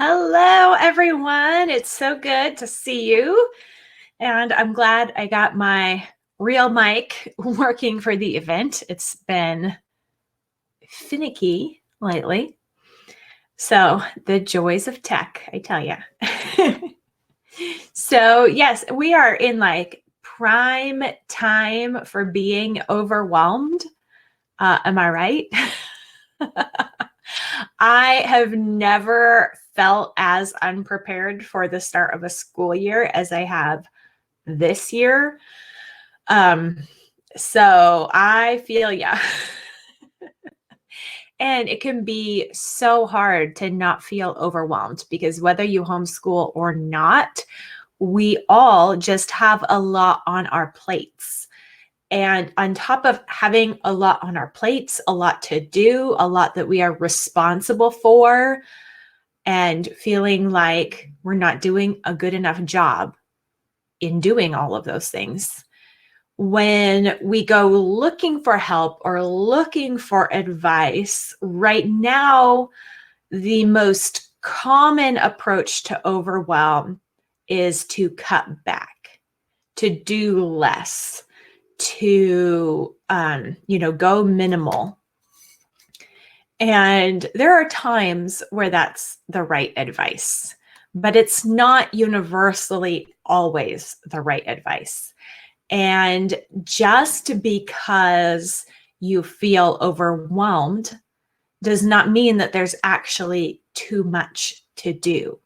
Hello, everyone. It's so good to see you. And I'm glad I got my real mic working for the event. It's been finicky lately. So, the joys of tech, I tell you. So, yes, we are in like prime time for being overwhelmed. Am I right? I have never felt as unprepared for the start of a school year as I have this year. So I feel yeah. And it can be so hard to not feel overwhelmed because whether you homeschool or not, we all just have a lot on our plates. And on top of having a lot on our plates, a lot to do, a lot that we are responsible for, and feeling like we're not doing a good enough job in doing all of those things. When we go looking for help or looking for advice, right now, the most common approach to overwhelm is to cut back, to do less, to go minimal. And there are times where that's the right advice, but it's not universally always the right advice. And just because you feel overwhelmed does not mean that there's actually too much to do.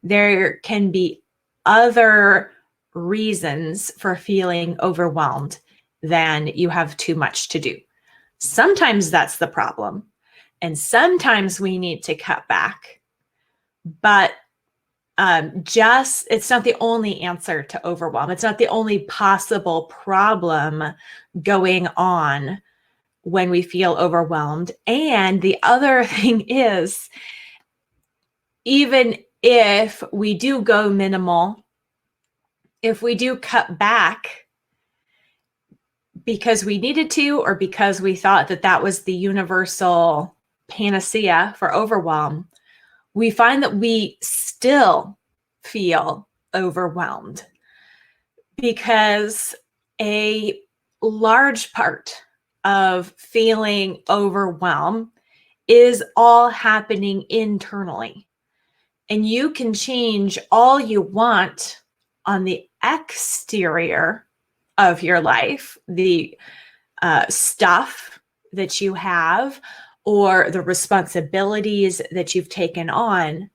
There can be other reasons for feeling overwhelmed than you have too much to do. Sometimes that's the problem. And sometimes we need to cut back. But it's not the only answer to overwhelm. It's not the only possible problem going on when we feel overwhelmed. And the other thing is, even if we do go minimal, if we do cut back because we needed to, or because we thought that that was the universal panacea for overwhelm, we find that we still feel overwhelmed because a large part of feeling overwhelmed is all happening internally. And you can change all you want on the exterior of your life, the stuff that you have, or the responsibilities that you've taken on,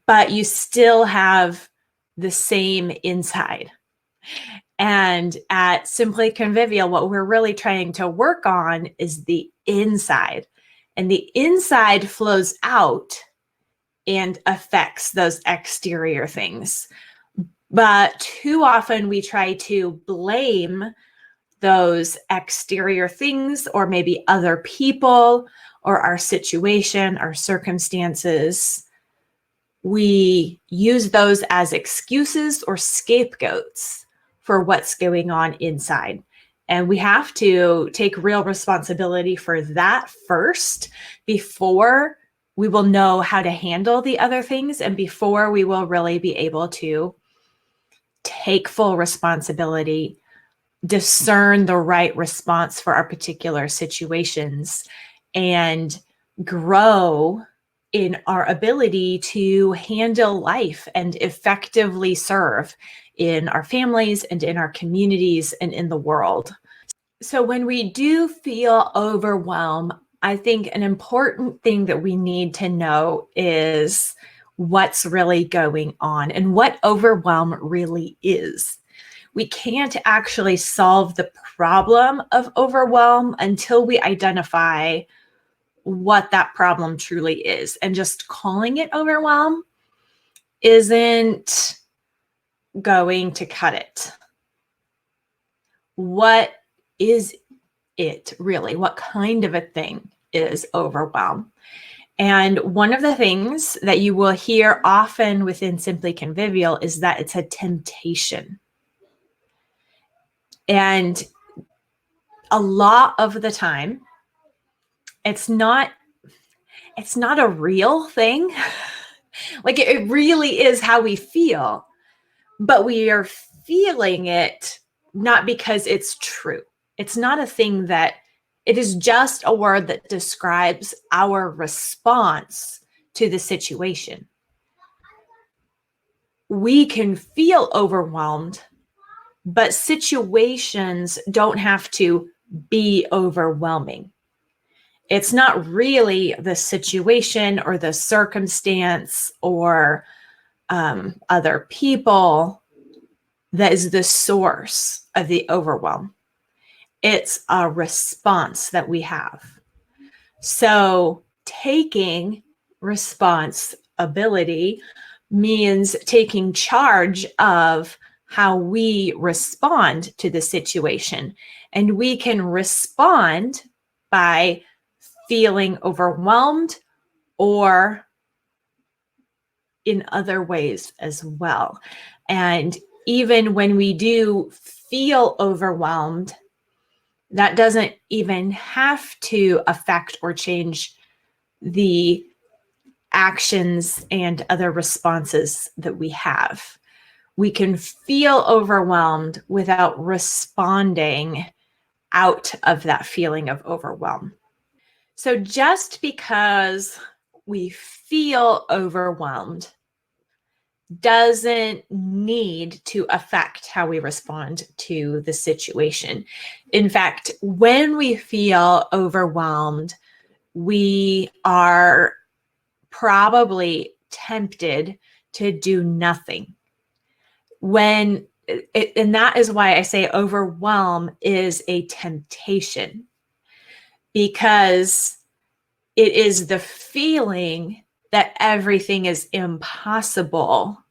but you still have the same inside. And at Simply Convivial, what we're really trying to work on is the inside. And the inside flows out and affects those exterior things. But too often we try to blame those exterior things, or maybe other people, or our situation, our circumstances. We use those as excuses or scapegoats for what's going on inside. And we have to take real responsibility for that first before we will know how to handle the other things, and before we will really be able to take full responsibility, discern the right response for our particular situations, and grow in our ability to handle life and effectively serve in our families and in our communities and in the world. So when we do feel overwhelmed, I think an important thing that we need to know is what's really going on and what overwhelm really is. We can't actually solve the problem of overwhelm until we identify what that problem truly is. And just calling it overwhelm isn't going to cut it. What is it really? What kind of a thing is overwhelm? And one of the things that you will hear often within Simply Convivial is that it's a temptation. And a lot of the time, it's not a real thing. Like it really is how we feel, but we are feeling it not because it's true. It's not a thing that, it is just a word that describes our response to the situation. We can feel overwhelmed, but situations don't have to be overwhelming. It's not really the situation or the circumstance or other people that is the source of the overwhelm. It's a response that we have. So taking responsibility means taking charge of how we respond to the situation. And we can respond by feeling overwhelmed or in other ways as well. And even when we do feel overwhelmed, that doesn't even have to affect or change the actions and other responses that we have. We can feel overwhelmed without responding out of that feeling of overwhelm. So just because we feel overwhelmed doesn't need to affect how we respond to the situation. In fact, when we feel overwhelmed, we are probably tempted to do nothing. And that is why I say overwhelm is a temptation, because it is the feeling that everything is impossible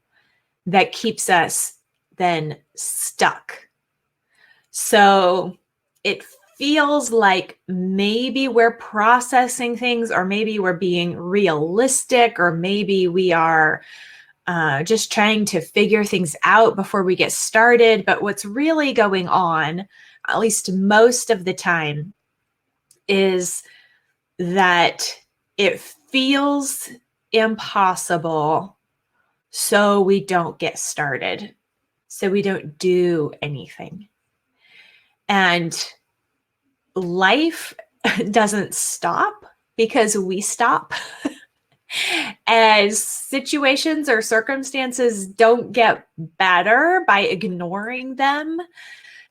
that keeps us then stuck. So it feels like maybe we're processing things, or maybe we're being realistic, or maybe we are just trying to figure things out before we get started. But what's really going on, at least most of the time, is that it feels impossible, so we don't get started, so we don't do anything. And life doesn't stop because we stop. As situations or circumstances don't get better by ignoring them.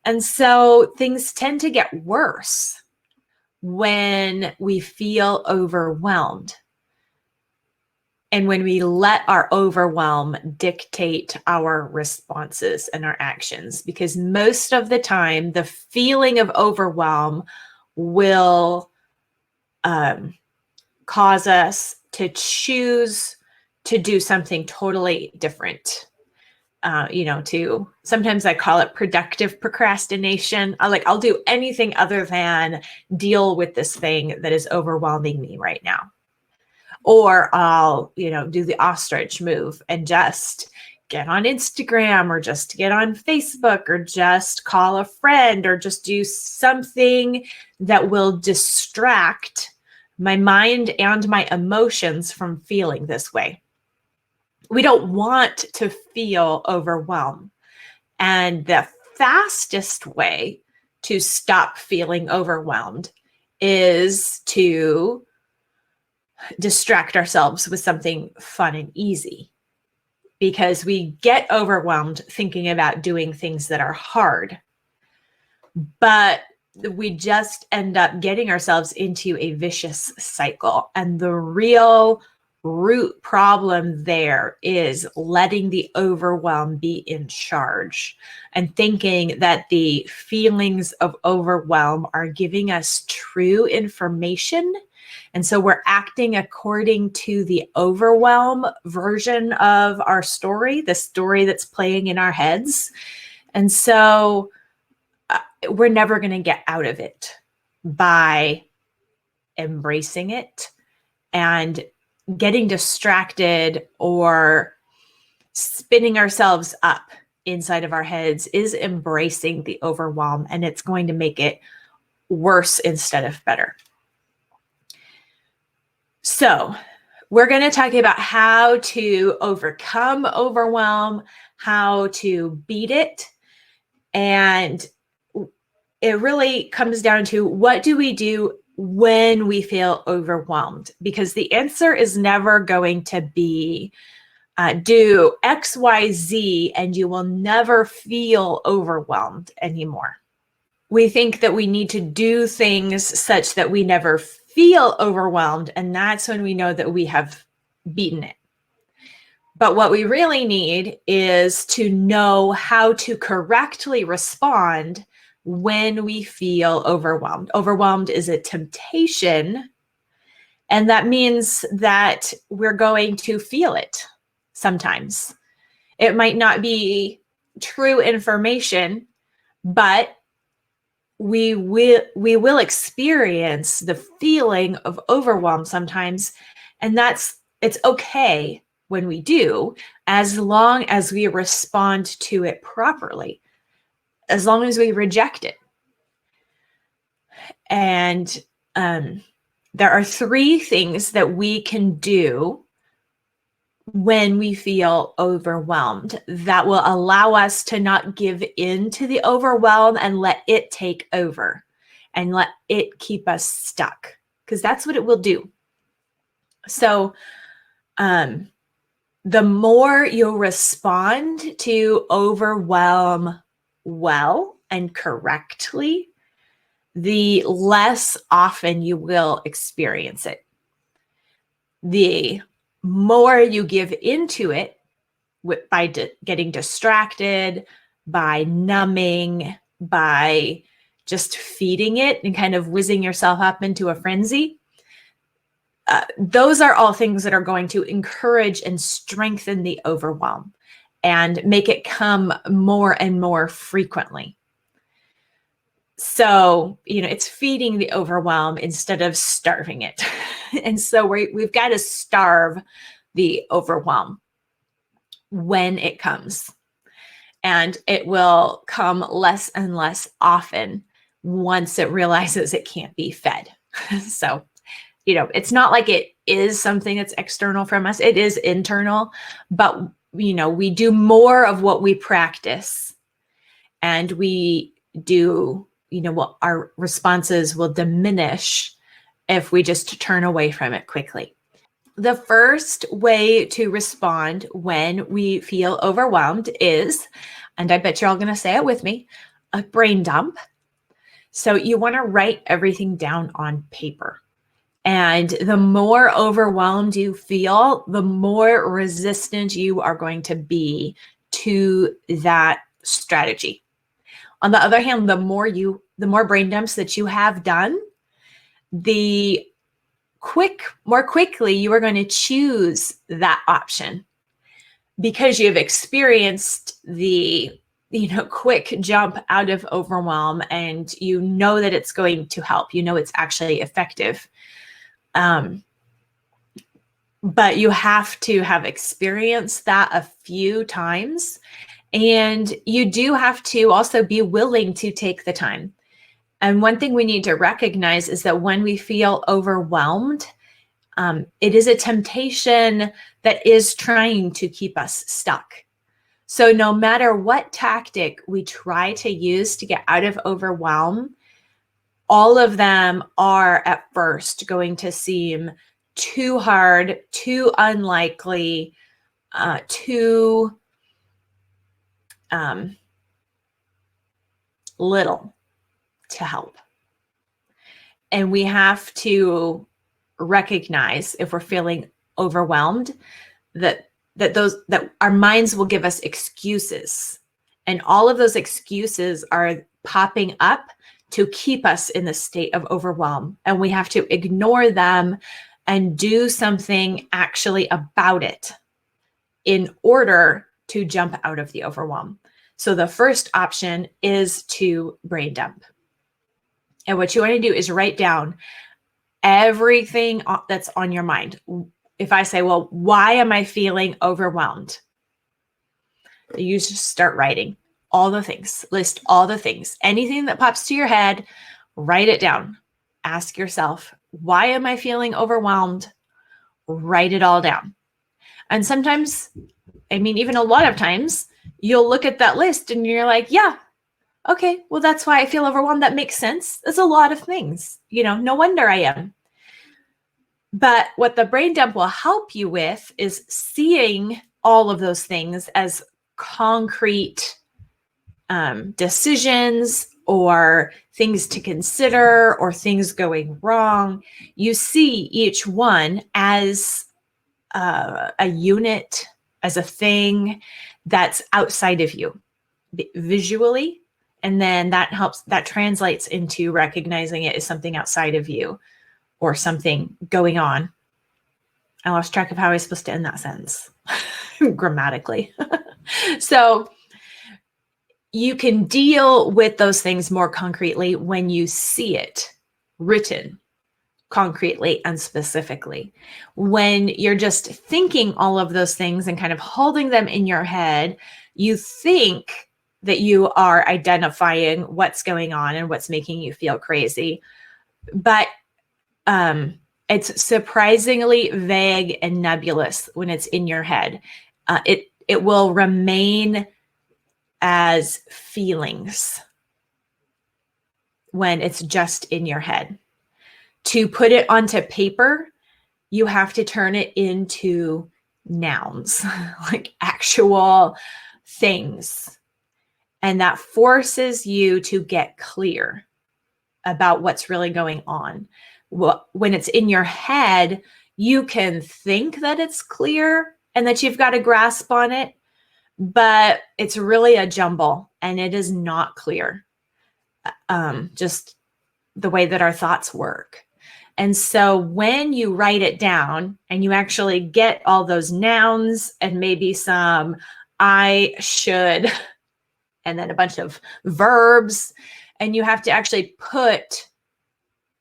And so things tend to get worse when we feel overwhelmed, and when we let our overwhelm dictate our responses and our actions. Because most of the time, the feeling of overwhelm will cause us to choose to do something totally different. Sometimes I call it productive procrastination. I'll do anything other than deal with this thing that is overwhelming me right now. Or I'll, do the ostrich move and just get on Instagram, or just get on Facebook, or just call a friend, or just do something that will distract my mind and my emotions from feeling this way. We don't want to feel overwhelmed. And the fastest way to stop feeling overwhelmed is to distract ourselves with something fun and easy, because we get overwhelmed thinking about doing things that are hard. But we just end up getting ourselves into a vicious cycle. And the real root problem there is letting the overwhelm be in charge, and thinking that the feelings of overwhelm are giving us true information. And so we're acting according to the overwhelm version of our story, the story that's playing in our heads. And so we're never going to get out of it by embracing it. And getting distracted or spinning ourselves up inside of our heads is embracing the overwhelm, and it's going to make it worse instead of better. So We're going to talk about how to overcome overwhelm, how to beat it. And it really comes down to, what do we do when we feel overwhelmed? Because the answer is never going to be do X, Y, Z, and you will never feel overwhelmed anymore. We think that we need to do things such that we never feel overwhelmed, and that's when we know that we have beaten it. But what we really need is to know how to correctly respond when we feel overwhelmed. Overwhelmed is a temptation, and that means that we're going to feel it sometimes. It might not be true information, but we will experience the feeling of overwhelm sometimes, and it's okay when we do, as long as we respond to it properly, as long as we reject it. And there are 3 things that we can do when we feel overwhelmed that will allow us to not give in to the overwhelm and let it take over and let it keep us stuck, because that's what it will do. So the more you respond to overwhelm well and correctly, the less often you will experience it. The more you give into it by getting distracted, by numbing, by just feeding it and kind of whizzing yourself up into a frenzy, those are all things that are going to encourage and strengthen the overwhelm and make it come more and more frequently. So, it's feeding the overwhelm instead of starving it. And so we've got to starve the overwhelm when it comes. And it will come less and less often once it realizes it can't be fed. So, it's not like it is something that's external from us. It is internal, but, we do more of what we practice, and we do, what our responses will diminish if we just turn away from it quickly. The first way to respond when we feel overwhelmed is, and I bet you're all going to say it with me, a brain dump. So you want to write everything down on paper. And the more overwhelmed you feel, the more resistant you are going to be to that strategy. On the other hand, the more brain dumps that you have done, the more quickly you are going to choose that option, because you've experienced the quick jump out of overwhelm, and you know that it's going to help. It's actually effective. But you have to have experienced that a few times, and you do have to also be willing to take the time. And one thing we need to recognize is that when we feel overwhelmed, it is a temptation that is trying to keep us stuck. So no matter what tactic we try to use to get out of overwhelm, all of them are at first going to seem too hard, too unlikely, too little to help. And we have to recognize, if we're feeling overwhelmed, that our minds will give us excuses, and all of those excuses are popping up to keep us in the state of overwhelm, and we have to ignore them and do something actually about it in order to jump out of the overwhelm. So the first option is to brain dump. And what you want to do is write down everything that's on your mind. If I say, well, why am I feeling overwhelmed? You just start writing all the things, list all the things, anything that pops to your head, write it down. Ask yourself, why am I feeling overwhelmed? write it all down. And sometimes, I mean, even a lot of times, you'll look at that list and you're like, yeah, okay, well, that's why I feel overwhelmed. That makes sense. There's a lot of things, no wonder I am. But what the brain dump will help you with is seeing all of those things as concrete decisions or things to consider or things going wrong. You see each one as a unit, as a thing that's outside of you visually. And then that translates into recognizing it as something outside of you or something going on. I lost track of how I was supposed to end that sentence grammatically. So you can deal with those things more concretely when you see it written concretely and specifically. When you're just thinking all of those things and kind of holding them in your head, you think that you are identifying what's going on and what's making you feel crazy. But it's surprisingly vague and nebulous when it's in your head. It will remain as feelings when it's just in your head. To put it onto paper, you have to turn it into nouns, like actual things. And that forces you to get clear about what's really going on. When it's in your head, you can think that it's clear and that you've got a grasp on it, but it's really a jumble and it is not clear. Just the way that our thoughts work. And so when you write it down and you actually get all those nouns and maybe some I should, and then a bunch of verbs, and you have to actually put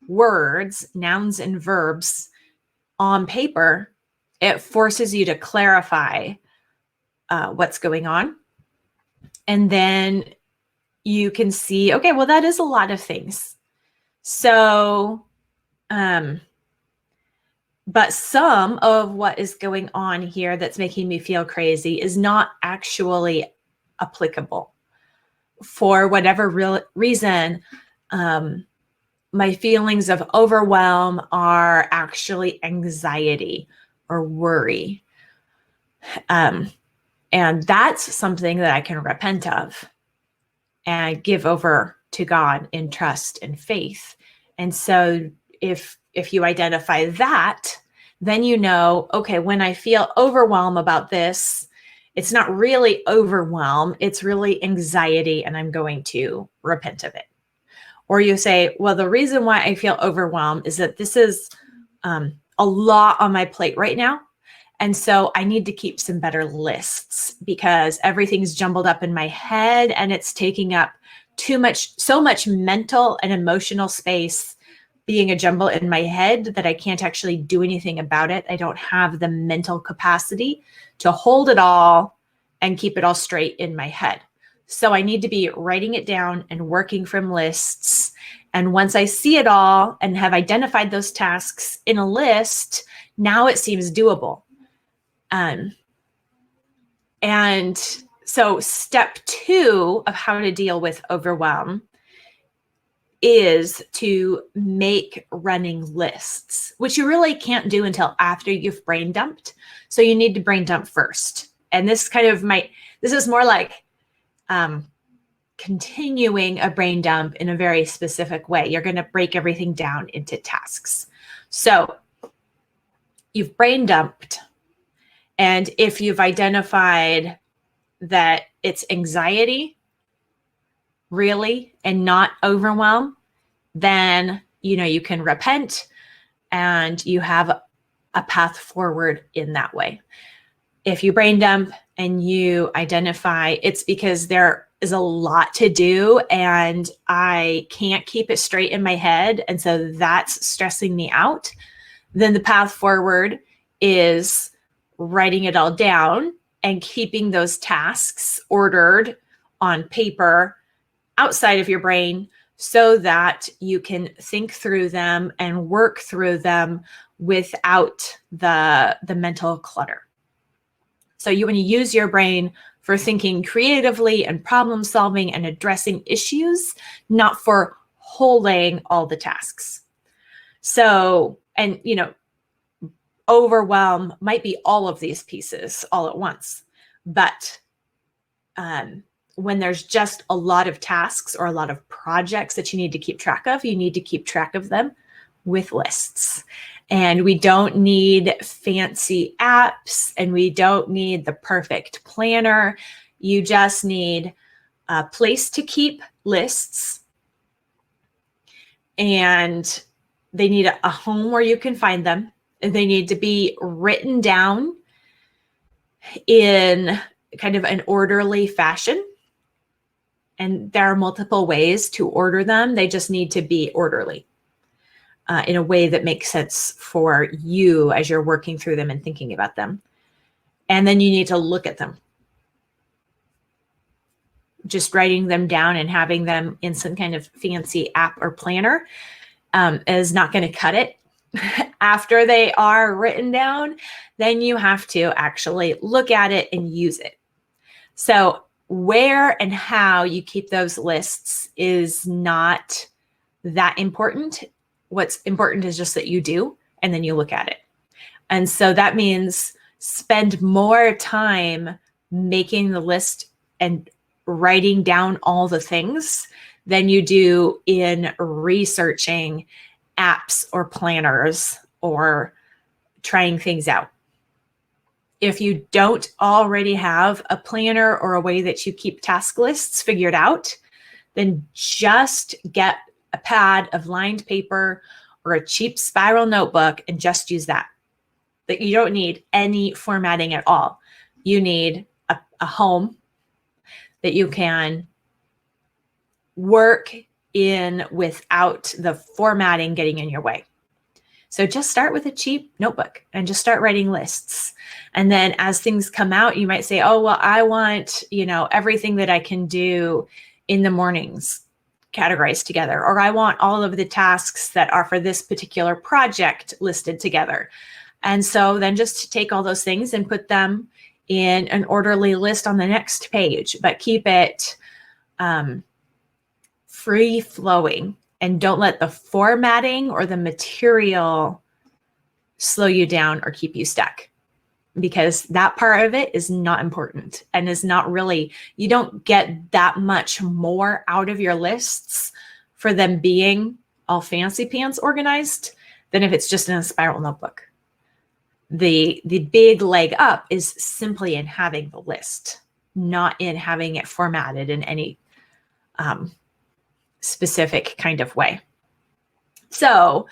words, nouns and verbs on paper, it forces you to clarify what's going on. And then you can see, okay, well, that is a lot of things. So, but some of what is going on here that's making me feel crazy is not actually applicable. For whatever reason, my feelings of overwhelm are actually anxiety or worry. And that's something that I can repent of and give over to God in trust and faith. And so if you identify that, then you know, okay, when I feel overwhelmed about this, it's not really overwhelm, it's really anxiety, and I'm going to repent of it. Or you say, well, the reason why I feel overwhelmed is that this is a lot on my plate right now. And so I need to keep some better lists because everything's jumbled up in my head and it's taking up so much mental and emotional space being a jumble in my head that I can't actually do anything about it. I don't have the mental capacity to hold it all and keep it all straight in my head. So I need to be writing it down and working from lists. And once I see it all and have identified those tasks in a list, now it seems doable. And so step 2 of how to deal with overwhelm is to make running lists, which you really can't do until after you've brain dumped. So you need to brain dump first. And this is more like continuing a brain dump in a very specific way. You're going to break everything down into tasks. So you've brain dumped. And if you've identified that it's anxiety, really, and not overwhelm, then, you can repent and you have a path forward in that way. If you brain dump and you identify it's because there is a lot to do and I can't keep it straight in my head, and so that's stressing me out, then the path forward is writing it all down and keeping those tasks ordered on paper outside of your brain so that you can think through them and work through them without the mental clutter. So you want to use your brain for thinking creatively and problem solving and addressing issues, not for holding all the tasks. So, and overwhelm might be all of these pieces all at once, but when there's just a lot of tasks or a lot of projects that you need to keep track of, you need to keep track of them with lists. And we don't need fancy apps, and we don't need the perfect planner. You just need a place to keep lists, and they need a home where you can find them. And they need to be written down in kind of an orderly fashion. And there are multiple ways to order them. They just need to be orderly in a way that makes sense for you as you're working through them and thinking about them. And then you need to look at them. Just writing them down and having them in some kind of fancy app or planner is not going to cut it. After they are written down, then you have to actually look at it and use it. So where and how you keep those lists is not that important. What's important is just that you do, and then you look at it. And so that means spend more time making the list and writing down all the things than you do in researching apps or planners or trying things out. If you don't already have a planner or a way that you keep task lists figured out, then just get a pad of lined paper or a cheap spiral notebook and just use that. That you don't need any formatting at all. You need a home that you can work in without the formatting getting in your way. So just start with a cheap notebook and just start writing lists. And then as things come out, you might say, oh, well, I want, everything that I can do in the mornings categorized together, or I want all of the tasks that are for this particular project listed together. And so then just take all those things and put them in an orderly list on the next page, but keep it free flowing, and don't let the formatting or the material slow you down or keep you stuck, because that part of it is not important and is not really, you don't get that much more out of your lists for them being all fancy pants organized than if it's just in a spiral notebook. The big leg up is simply in having the list, not in having it formatted in any specific kind of way. So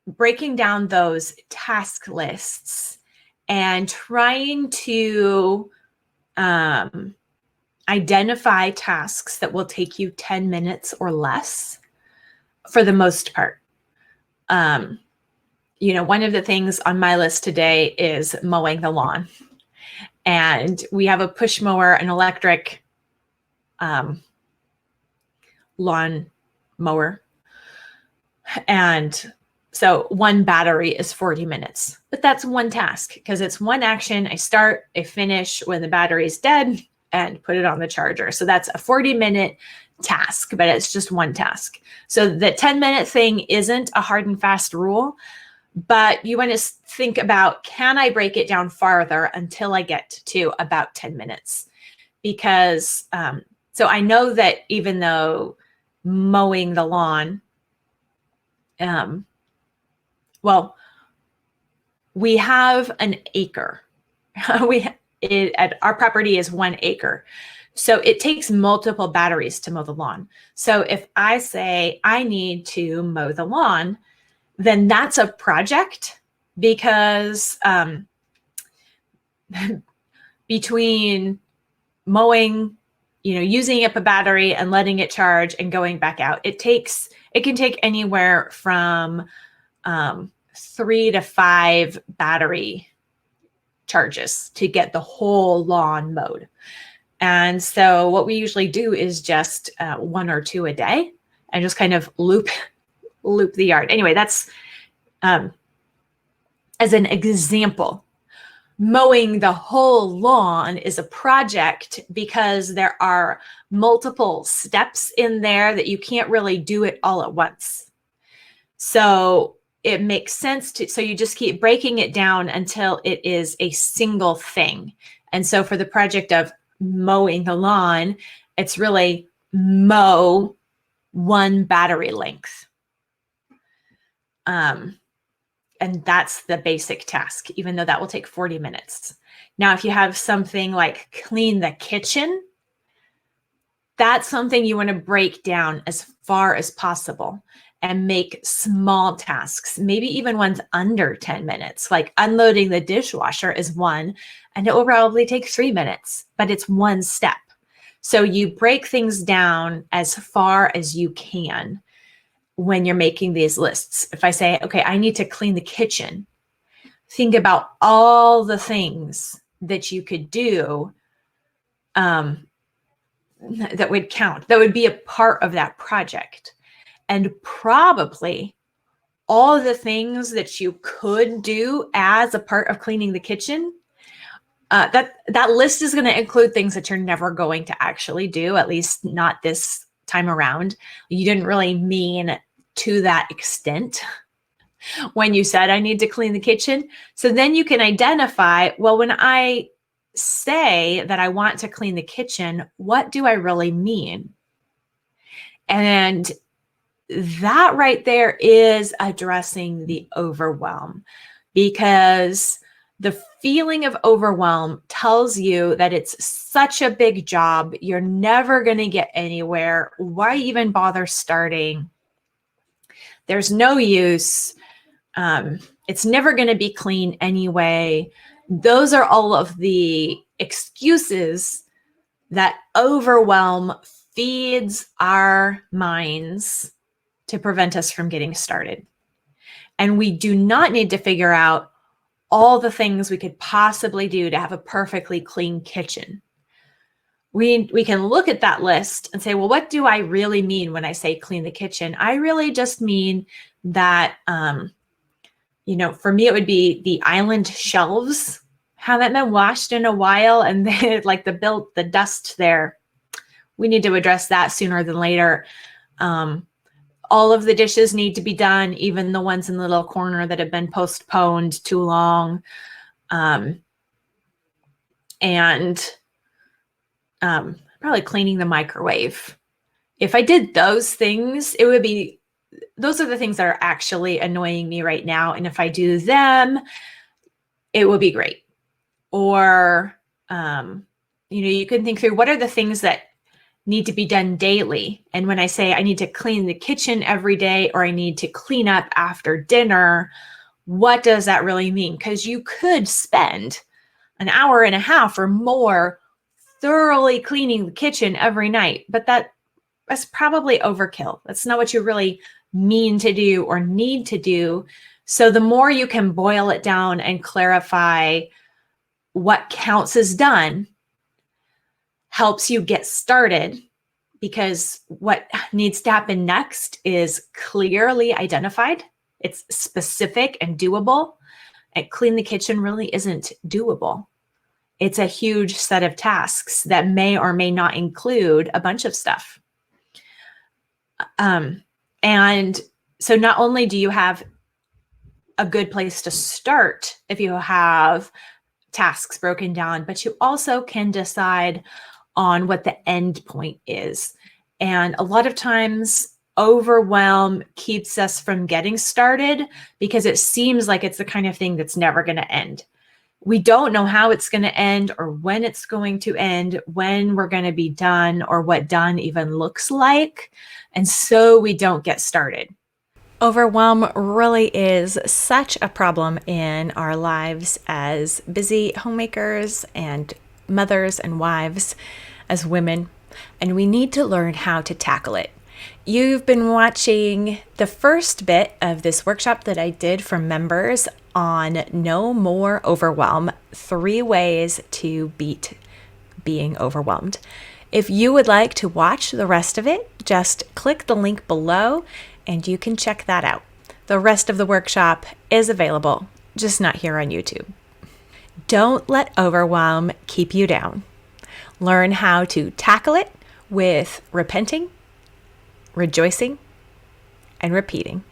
breaking down those task lists and trying to identify tasks that will take you 10 minutes or less for the most part. One of the things on my list today is mowing the lawn. And we have a push mower, an electric lawn mower. And so one battery is 40 minutes, but that's one task because it's one action. I start, I finish when the battery's dead and put it on the charger. So that's a 40-minute task, but it's just one task. So the 10-minute thing isn't a hard and fast rule, but you want to think about, can I break it down farther until I get to about 10 minutes? Because so I know that even though mowing the lawn, we have an acre. Our property is 1 acre. So it takes multiple batteries to mow the lawn. So if I say I need to mow the lawn, then that's a project, because between mowing, using up a battery and letting it charge and going back out, it can take anywhere from 3 to 5 battery charges to get the whole lawn mowed. And so what we usually do is just 1 or 2 a day, and just kind of loop loop the yard. Anyway, that's as an example. Mowing the whole lawn is a project because there are multiple steps in there that you can't really do it all at once. So it makes sense so you just keep breaking it down until it is a single thing. And so for the project of mowing the lawn, it's really mow one battery length. And that's the basic task, even though that will take 40 minutes. Now, if you have something like clean the kitchen, that's something you want to break down as far as possible and make small tasks, maybe even ones under 10 minutes. Like unloading the dishwasher is one, and it will probably take 3 minutes, but it's one step. So you break things down as far as you can when you're making these lists. If I say, okay, I need to clean the kitchen, think about all the things that you could do that would count, that would be a part of that project. And probably all the things that you could do as a part of cleaning the kitchen, that list is going to include things that you're never going to actually do, at least not this time around. You didn't really mean to that extent when you said, I need to clean the kitchen. So then you can identify, well, when I say that I want to clean the kitchen, what do I really mean? And that right there is addressing the overwhelm, because the feeling of overwhelm tells you that it's such a big job. You're never going to get anywhere. Why even bother starting? There's no use. It's never going to be clean anyway. Those are all of the excuses that overwhelm feeds our minds to prevent us from getting started. And we do not need to figure out all the things we could possibly do to have a perfectly clean kitchen. We can look at that list and say, well, what do I really mean when I say clean the kitchen? I really just mean that, for me, it would be the island shelves haven't been washed in a while, and they, like the dust there. We need to address that sooner than later. All of the dishes need to be done, even the ones in the little corner that have been postponed too long. Probably cleaning the microwave. If I did those things, those are the things that are actually annoying me right now. And if I do them, it will be great. Or, you can think through, what are the things that need to be done daily? And when I say I need to clean the kitchen every day, or I need to clean up after dinner, what does that really mean? Because you could spend an hour and a half or more thoroughly cleaning the kitchen every night, but that's probably overkill. That's not what you really mean to do or need to do. So the more you can boil it down and clarify what counts as done, helps you get started, because what needs to happen next is clearly identified. It's specific and doable. And clean the kitchen really isn't doable. It's a huge set of tasks that may or may not include a bunch of stuff. And so not only do you have a good place to start if you have tasks broken down, but you also can decide on what the end point is. And a lot of times overwhelm keeps us from getting started because it seems like it's the kind of thing that's never going to end. We don't know how it's going to end, or when it's going to end, when we're going to be done, or what done even looks like. And so we don't get started. Overwhelm really is such a problem in our lives as busy homemakers and mothers and wives, as women, and we need to learn how to tackle it. You've been watching the first bit of this workshop that I did for members on No More Overwhelm, 3 ways to beat being overwhelmed. If you would like to watch the rest of it, just click the link below and you can check that out. The rest of the workshop is available, just not here on YouTube. Don't let overwhelm keep you down. Learn how to tackle it with repenting, rejoicing, and repeating.